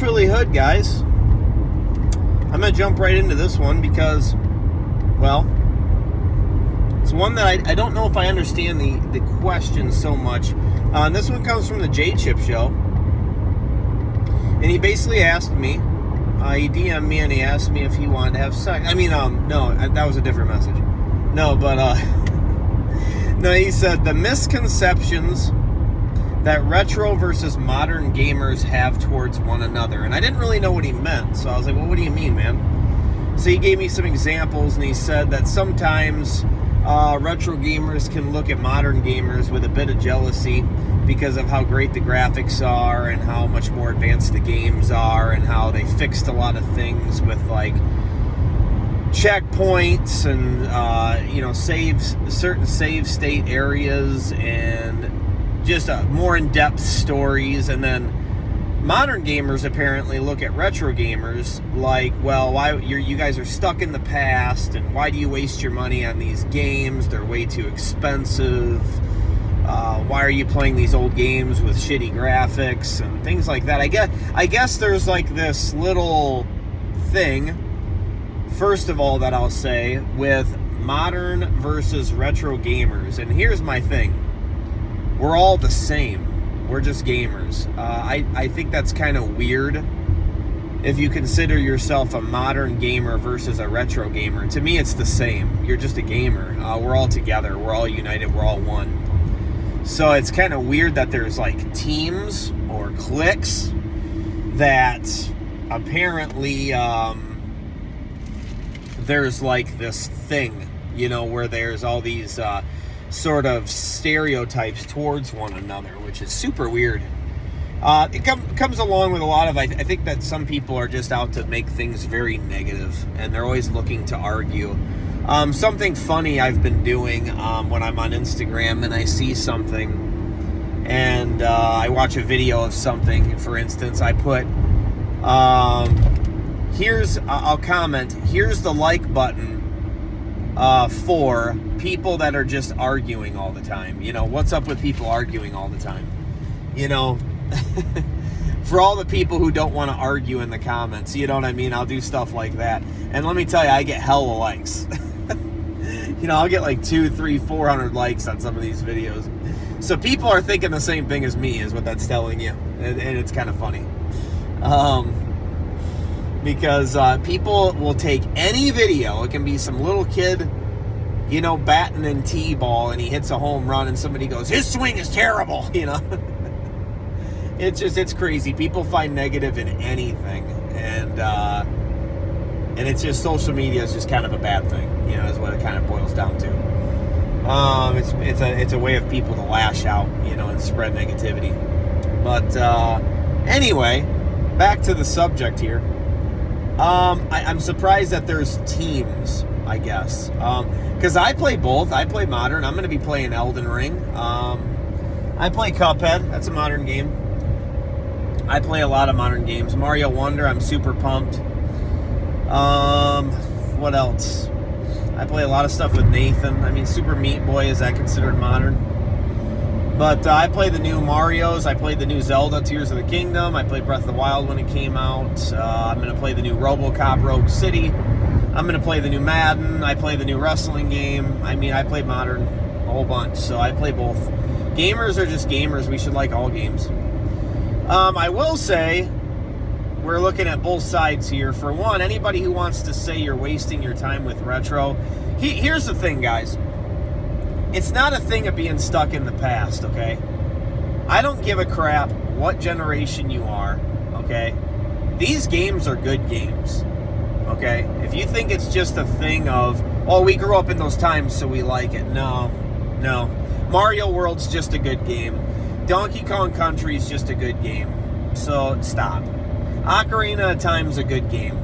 Naturally Hood, guys. I'm going to jump right into this one because, well, it's one that I don't know if I understand the question so much. This one comes from the J-Chip Show. And he basically asked me, he DM'd me and he asked me if he wanted to have sex. I mean, no, that was a different message. No, but, no, he said, the misconceptions that retro versus modern gamers have towards one another. And I didn't really know what he meant, so I was like, well, what do you mean, man? So he gave me some examples, and he said that sometimes retro gamers can look at modern gamers with a bit of jealousy because of how great the graphics are and how much more advanced the games are and how they fixed a lot of things with, like, checkpoints and, certain save state areas and just more in-depth stories. And then modern gamers apparently look at retro gamers like, well, why you guys are stuck in the past, and why do you waste your money on these games? They're way too expensive. Why are you playing these old games with shitty graphics and things like that? I guess there's like this little thing, first of all, that I'll say with modern versus retro gamers. And here's my thing. We're all the same. We're just gamers. I think that's kind of weird if you consider yourself a modern gamer versus a retro gamer. To me, it's the same. You're just a gamer. We're all together. We're all united. We're all one. So it's kind of weird that there's like teams or cliques that apparently there's like this thing, where there's all these sort of stereotypes towards one another, which is super weird. It comes along with a lot of, I think that some people are just out to make things very negative, and they're always looking to argue. Something funny I've been doing when I'm on Instagram and I see something and I watch a video of something, for instance, I put, I'll comment, here's the like button for people that are just arguing all the time. What's up with people arguing all the time? For all the people who don't want to argue in the comments, you know what I mean? I'll do stuff like that. And let me tell you, I get hella likes. I'll get like 200, 300, 400 likes on some of these videos. So people are thinking the same thing as me, is what that's telling you. And it's kind of funny. Because people will take any video. It can be some little kid, batting in T-ball, and he hits a home run, and somebody goes, his swing is terrible, It's crazy. People find negative in anything, and it's just, social media is just kind of a bad thing, is what it kind of boils down to. It's a way of people to lash out, and spread negativity. But anyway, back to the subject here. I'm surprised that there's teams, I guess. Because I play both. I play modern. I'm going to be playing Elden Ring. I play Cuphead. That's a modern game. I play a lot of modern games. Mario Wonder, I'm super pumped. What else? I play a lot of stuff with Nathan. I mean, Super Meat Boy, is that considered modern? But I play the new Marios. I played the new Zelda, Tears of the Kingdom. I played Breath of the Wild when it came out. I'm going to play the new RoboCop, Rogue City. I'm going to play the new Madden. I play the new wrestling game. I mean, I play modern a whole bunch, so I play both. Gamers are just gamers. We should like all games. I will say, we're looking at both sides here. For one, anybody who wants to say you're wasting your time with retro, here's the thing, guys. It's not a thing of being stuck in the past, okay? I don't give a crap what generation you are, okay? These games are good games, okay? If you think it's just a thing of, oh, we grew up in those times, so we like it. No. Mario World's just a good game. Donkey Kong Country is just a good game. So, stop. Ocarina of Time's a good game,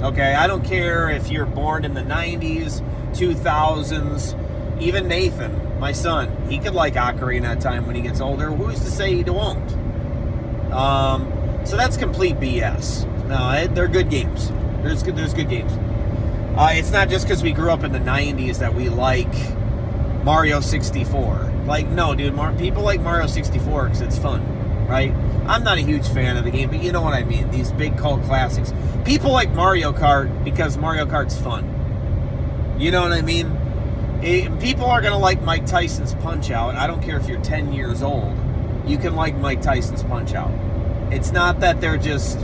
okay? I don't care if you're born in the 90s, 2000s, even Nathan, my son, he could like Ocarina of Time when he gets older. Who's to say he won't? So that's complete BS. No, they're good games. There's good games. It's not just because we grew up in the 90s that we like Mario 64. Like, no, dude, people like Mario 64 because it's fun. right? I'm not a huge fan of the game, but you know what I mean. These big cult classics. People like Mario Kart because Mario Kart's fun. You know what I mean? People are going to like Mike Tyson's Punch-Out. I don't care if you're 10 years old. You can like Mike Tyson's Punch-Out. It's not that they're just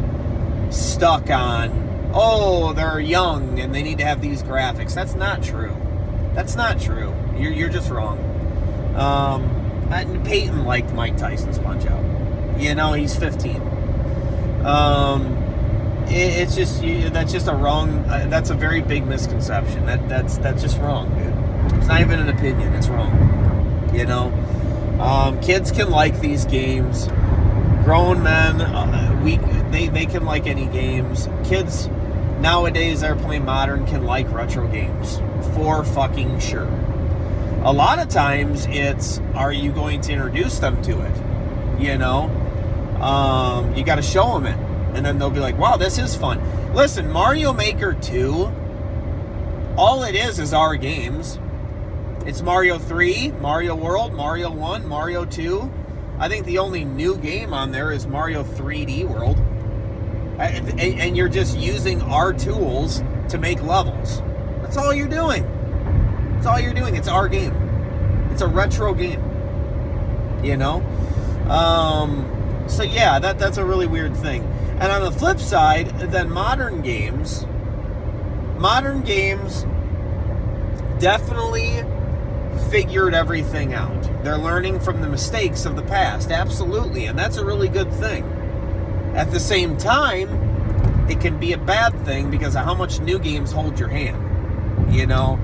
stuck on, oh, they're young and they need to have these graphics. That's not true. That's not true. You're just wrong. Peyton liked Mike Tyson's Punch-Out. You know, he's 15. It's just that's just a wrong. That's a very big misconception. That's just wrong, dude. It's not even an opinion. It's wrong. You know, kids can like these games. Grown men, they can like any games. Kids nowadays that are playing modern can like retro games for fucking sure. A lot of times it's, are you going to introduce them to it? You know, you got to show them it, and then they'll be like, wow, this is fun. Listen, Mario Maker 2, all it is our games. It's Mario 3, Mario World, Mario 1, Mario 2. I think the only new game on there is Mario 3D World. And you're just using our tools to make levels. That's all you're doing. That's all you're doing. It's our game. It's a retro game. You know? So yeah, that's a really weird thing. And on the flip side, then modern games definitely figured everything out. They're learning from the mistakes of the past, absolutely, and that's a really good thing. At the same time, it can be a bad thing because of how much new games hold your hand. You know,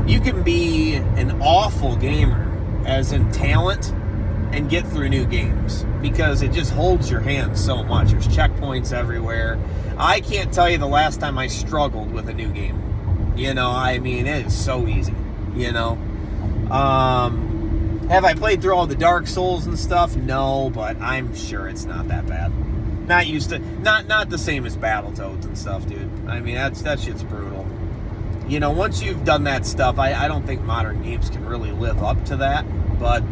you can be an awful gamer, as in talent, and get through new games because it just holds your hand so much. There's checkpoints everywhere. I can't tell you the last time I struggled with a new game. You know, I mean, it is so easy, you know. Have I played through all the Dark Souls and stuff? No, but I'm sure it's not that bad. Not used to, not the same as Battletoads and stuff, dude. I mean, that shit's brutal. You know, once you've done that stuff, I don't think modern games can really live up to that. But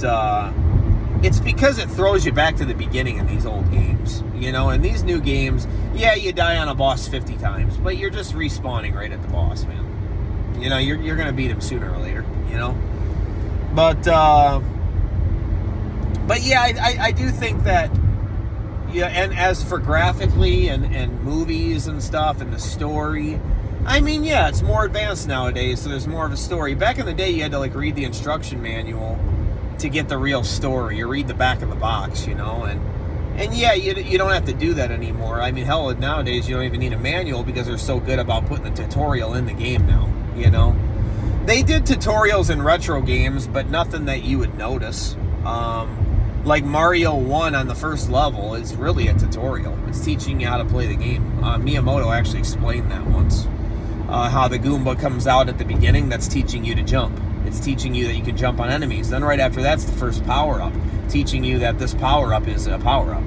it's because it throws you back to the beginning in these old games. You know, in these new games, yeah, you die on a boss 50 times, but you're just respawning right at the boss, man. You know, you're going to beat him sooner or later, you know? But yeah, I do think that, yeah, and as for graphically and movies and stuff and the story, I mean, yeah, it's more advanced nowadays, so there's more of a story. Back in the day, you had to, like, read the instruction manual to get the real story, or read the back of the box, you know, and yeah, you don't have to do that anymore. I mean, hell, nowadays, you don't even need a manual because they're so good about putting the tutorial in the game now, you know. They did tutorials in retro games, but nothing that you would notice. Like Mario 1 on the first level is really a tutorial. It's teaching you how to play the game. Miyamoto actually explained that once. How the Goomba comes out at the beginning, that's teaching you to jump. It's teaching you that you can jump on enemies. Then right after that's the first power-up, teaching you that this power-up is a power-up.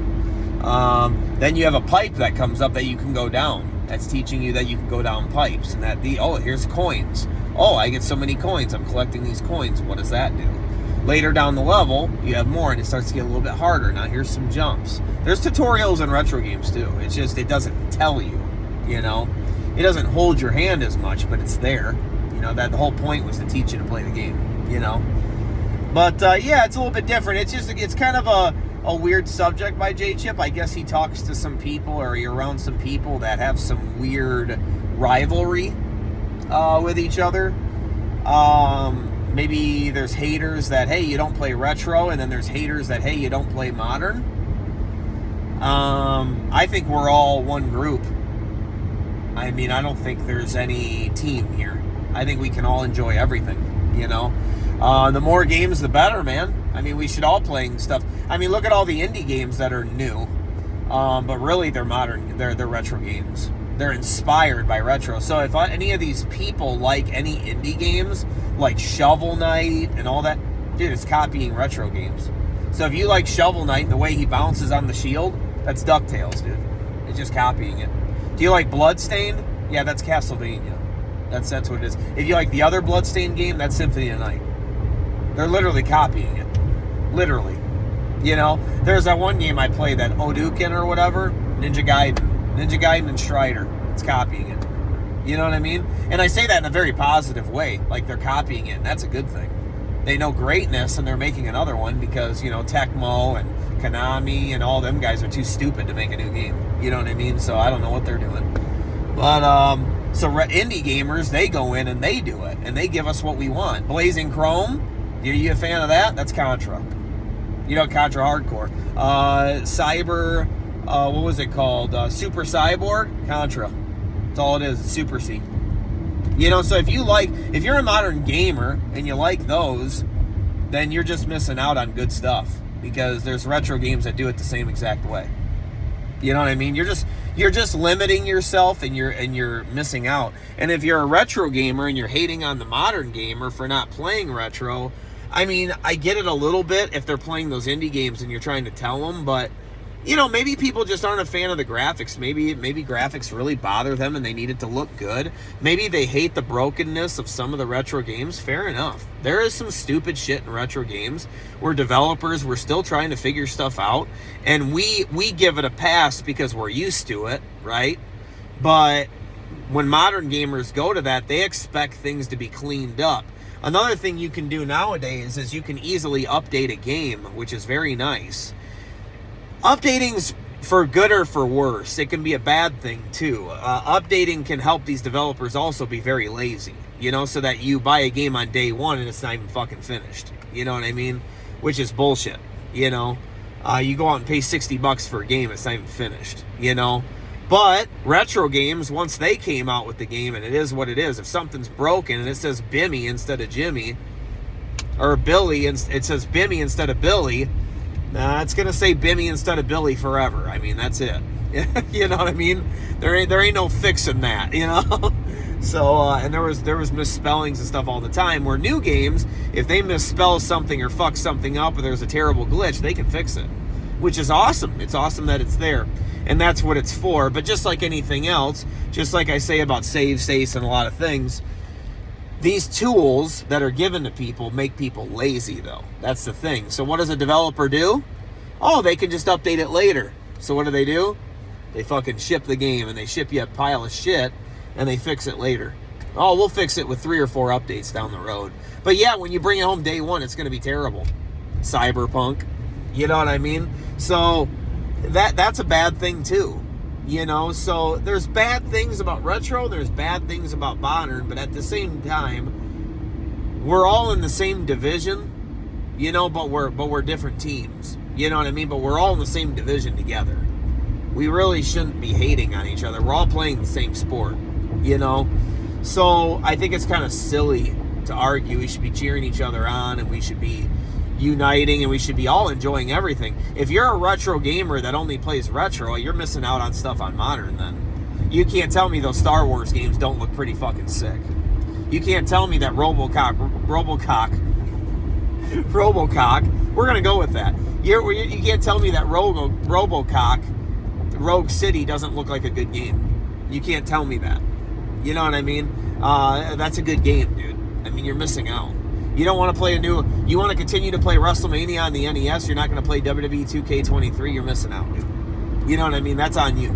Then you have a pipe that comes up that you can go down. That's teaching you that you can go down pipes. And that here's coins. Oh, I get so many coins. I'm collecting these coins. What does that do? Later down the level, you have more, and it starts to get a little bit harder. Now, here's some jumps. There's tutorials in retro games, too. It's just, it doesn't tell you, you know? It doesn't hold your hand as much, but it's there. You know, that the whole point was to teach you to play the game, you know? But, yeah, it's a little bit different. It's kind of a weird subject by J-Chip. I guess he talks to some people, or you're around some people that have some weird rivalry with each other. Maybe there's haters that, hey, you don't play retro, and then there's haters that, hey, you don't play modern. I think we're all one group. I mean, I don't think there's any team here. I think we can all enjoy everything, you know. The more games, the better, man. I mean, we should all playing stuff. I mean, look at all the indie games that are new. But really, they're modern. They're retro games. They're inspired by retro. So if any of these people like any indie games, like Shovel Knight and all that, dude, it's copying retro games. So if you like Shovel Knight and the way he bounces on the shield, that's DuckTales, dude. It's just copying it. Do you like Bloodstained? Yeah, that's Castlevania. That's what it is. If you like the other Bloodstained game, that's Symphony of the Night. They're literally copying it. Literally. You know, there's that one game I played, that Odukin or whatever, Ninja Gaiden and Strider. It's copying it. You know what I mean? And I say that in a very positive way, like they're copying it, and that's a good thing. They know greatness, and they're making another one because, you know, Tecmo and Konami and all them guys are too stupid to make a new game. You know what I mean? So I don't know what they're doing. But, so indie gamers, they go in and they do it, and they give us what we want. Blazing Chrome, you a fan of that? That's Contra. You know, Contra Hardcore. Cyber, what was it called? Super Cyborg? Contra. That's all it is. It's Super C. You know, so if you're a modern gamer and you like those, then you're just missing out on good stuff, because there's retro games that do it the same exact way. You know what I mean? You're just limiting yourself, and you're missing out. And if you're a retro gamer and you're hating on the modern gamer for not playing retro, I mean, I get it a little bit if they're playing those indie games and you're trying to tell them, but, you know, maybe people just aren't a fan of the graphics. Maybe graphics really bother them and they need it to look good. Maybe they hate the brokenness of some of the retro games. Fair enough. There is some stupid shit in retro games where developers were still trying to figure stuff out, and we give it a pass because we're used to it, right? But when modern gamers go to that, they expect things to be cleaned up. Another thing you can do nowadays is you can easily update a game, which is very nice. Updating's for good or for worse. It can be a bad thing too. Updating can help these developers also be very lazy, you know, so that you buy a game on day one and it's not even fucking finished. You know what I mean? Which is bullshit, you know. You go out and pay $60 for a game, it's not even finished, you know. But retro games, once they came out with the game, and it is what it is, if something's broken and it says Bimmy instead of Jimmy, or Billy, and it says Bimmy instead of Billy, it's going to say Bimmy instead of Billy forever. I mean, that's it. You know what I mean? There ain't no fixing that, you know? So, and there was misspellings and stuff all the time, where new games, if they misspell something or fuck something up or there's a terrible glitch, they can fix it, which is awesome. It's awesome that it's there, and that's what it's for. But just like anything else, just like I say about save states and a lot of things, these tools that are given to people make people lazy, though. That's the thing. So what does a developer do? Oh, they can just update it later. So what do? They fucking ship the game, and they ship you a pile of shit, and they fix it later. Oh, we'll fix it with 3 or 4 updates down the road. But yeah, when you bring it home day one, it's going to be terrible. Cyberpunk. You know what I mean? So that's a bad thing too. You know, so there's bad things about retro, there's bad things about modern, but at the same time, we're all in the same division, you know, but we're different teams. You know what I mean? But we're all in the same division together. We really shouldn't be hating on each other. We're all playing the same sport, you know? So I think it's kind of silly to argue. We should be cheering each other on, and we should be uniting, and we should be all enjoying everything. If you're a retro gamer that only plays retro, you're missing out on stuff on modern. Then you can't tell me those Star Wars games don't look pretty fucking sick. You can't tell me that Robocock, we're gonna go with that. You can't tell me that Robocock Rogue City doesn't look like a good game. You can't tell me that. You know what I mean? That's a good game, dude. I mean, you're missing out. You don't want to play you want to continue to play WrestleMania on the NES, you're not going to play WWE 2K23, you're missing out, dude. You know what I mean? That's on you.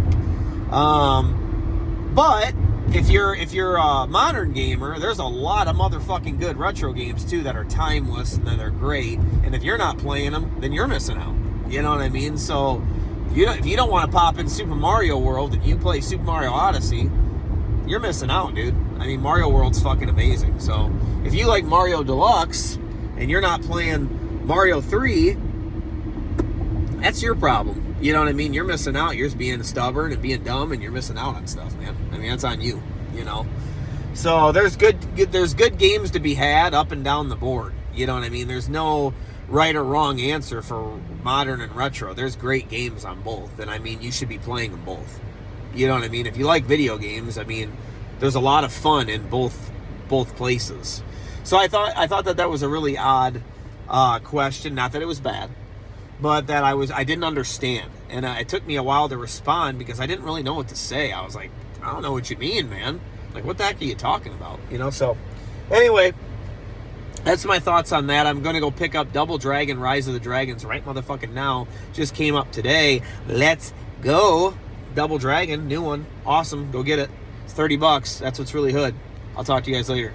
But if you're a modern gamer, there's a lot of motherfucking good retro games too that are timeless and that are great. And if you're not playing them, then you're missing out. You know what I mean? So if you don't want to pop in Super Mario World and you play Super Mario Odyssey, you're missing out, dude. I mean, Mario World's fucking amazing. So if you like Mario Deluxe and you're not playing Mario 3, that's your problem. You know what I mean? You're missing out. You're just being stubborn and being dumb, and you're missing out on stuff, man. I mean, that's on you, you know? So there's good games to be had up and down the board. You know what I mean? There's no right or wrong answer for modern and retro. There's great games on both, and I mean, you should be playing them both. You know what I mean? If you like video games, I mean, there's a lot of fun in both places. So I thought that was a really odd question. Not that it was bad, but that I didn't understand, and it took me a while to respond because I didn't really know what to say. I was like, I don't know what you mean, man. Like, what the heck are you talking about? You know. So anyway, that's my thoughts on that. I'm going to go pick up Double Dragon Rise of the Dragons right motherfucking now. Just came up today. Let's go. Double Dragon, new one. Awesome. Go get it. It's $30. That's what's really hood. I'll talk to you guys later.